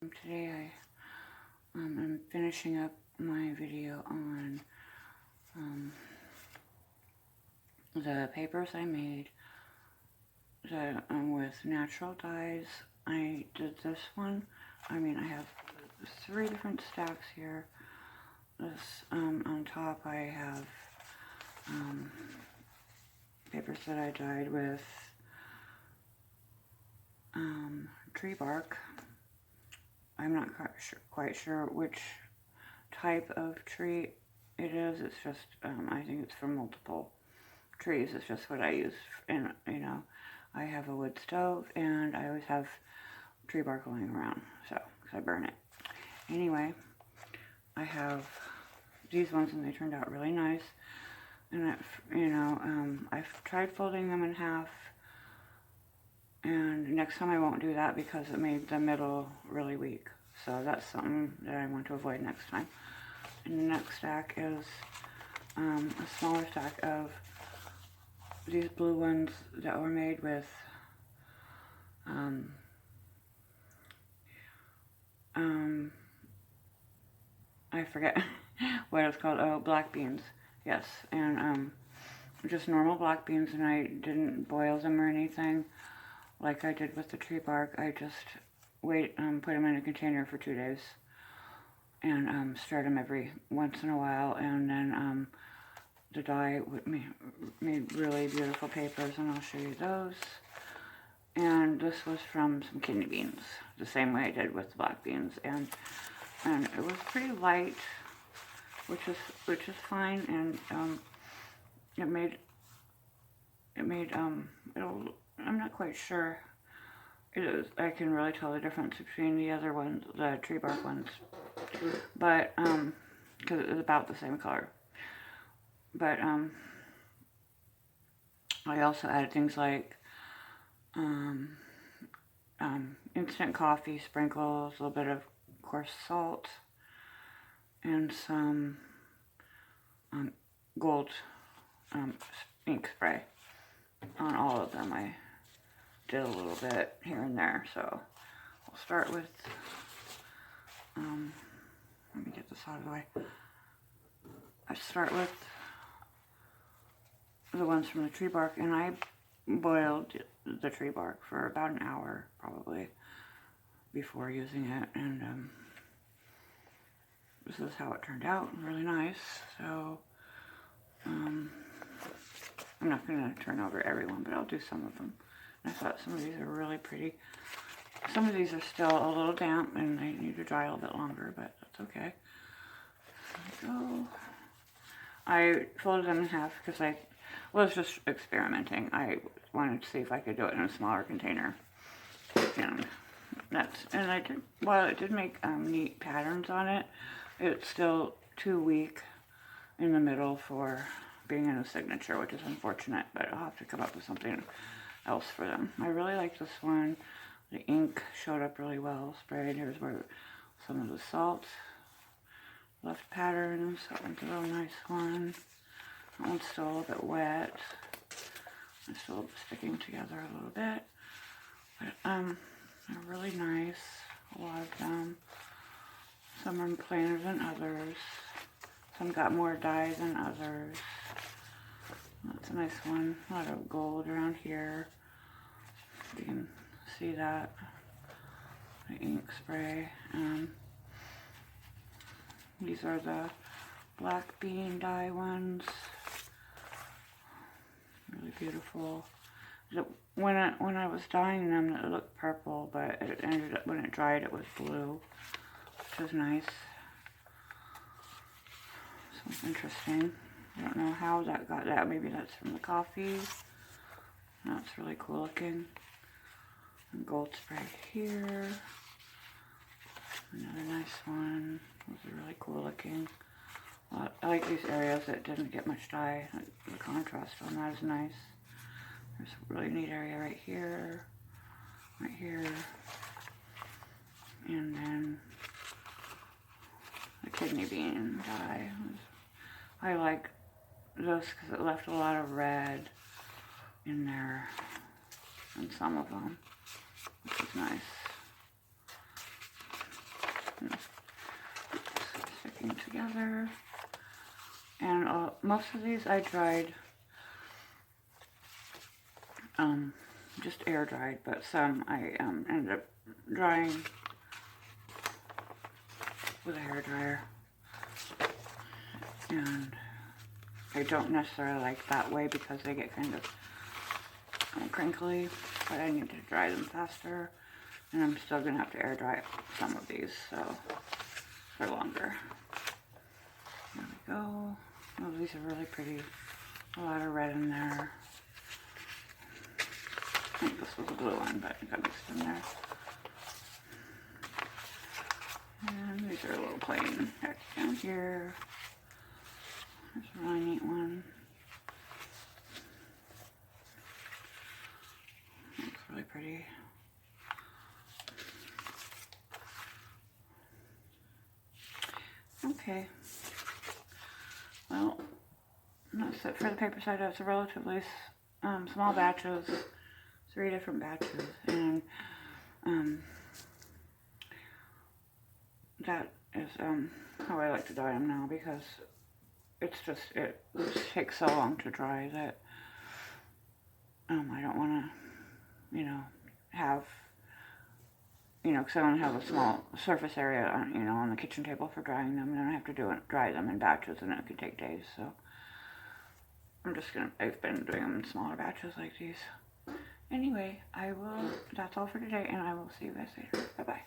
Today I'm finishing up my video on the papers I made with natural dyes. I did this one. I have 3 different stacks here. This on top I have papers that I dyed with tree bark. I'm not quite sure which type of tree it is. It's just, I think it's for multiple trees. It's just what I use. And, I have a wood stove and I always have tree bark lying around. So, because I burn it. Anyway, I have these ones and they turned out really nice. And, I've tried folding them in half. And next time I won't do that because it made the middle really weak. So that's something that I want to avoid next time. And the next stack is a smaller stack of these blue ones that were made with I forget what it's called. Oh, black beans. Yes, and just normal black beans, and I didn't boil them or anything like I did with the tree bark. I just put them in a container for 2 days and stirred them every once in a while, and then the dye made really beautiful papers, and I'll show you those. And this was from some kidney beans, the same way I did with the black beans, and it was pretty light, which is fine, and it made I'm not quite sure. I can really tell the difference between the other ones, the tree bark ones, but because it's about the same color. But I also added things like instant coffee sprinkles, a little bit of coarse salt, and some gold ink spray on all of them. I did a little bit here and there, so I'll start with, let me get this out of the way. I start with the ones from the tree bark, and I boiled the tree bark for about an hour, probably, before using it, and this is how it turned out, really nice. So, I'm not going to turn over everyone, but I'll do some of them. I thought some of these are really pretty. Some of these are still a little damp and they need to dry a little bit longer, but that's okay. There we go. I folded them in half because I was just experimenting. I wanted to see if I could do it in a smaller container. And I did, while it did make neat patterns on it, it's still too weak in the middle for being in a signature, which is unfortunate, but I'll have to come up with something else for them. I really like this one. The ink showed up really well sprayed. Here's where some of the salt left patterns. That one's a real nice one. That one's still a little bit wet. It's still sticking together a little bit. But they're really nice. A lot of them. Some are plainer than others. Some got more dye than others. That's a nice one. A lot of gold around here. You can see that. The ink spray. These are the black bean dye ones. Really beautiful. When I was dyeing them, it looked purple, but it ended up, when it dried, it was blue, which is nice. So interesting. I don't know how that got that. Maybe that's from the coffee. That's really cool looking. And gold spray here. Another nice one. Those are really cool looking. I like these areas that didn't get much dye. The contrast on that is nice. There's a really neat area right here. Right here. And then the kidney bean dye. I like this because it left a lot of red in there in some of them, which is nice. together. And most of these I dried, just air dried, but some I ended up drying with a hair dryer. And I don't necessarily like that way because they get kind of crinkly, but I need to dry them faster. And I'm still going to have to air dry some of these, so for longer. There we go. Oh, these are really pretty. A lot of red in there. I think this was a blue one, but it got mixed in there. And these are a little plain text down here. There's a really neat one. Looks really pretty. Okay. Well, that's it for the paper side. It's a relatively small batches, 3 different batches, and that is how I like to dye them now, because it's just, it takes so long to dry that I don't want to, have, because I only have a small surface area, on the kitchen table for drying them, and then I have to dry them in batches, and it could take days, so I've been doing them in smaller batches like these. Anyway, that's all for today, and I will see you guys later. Bye-bye.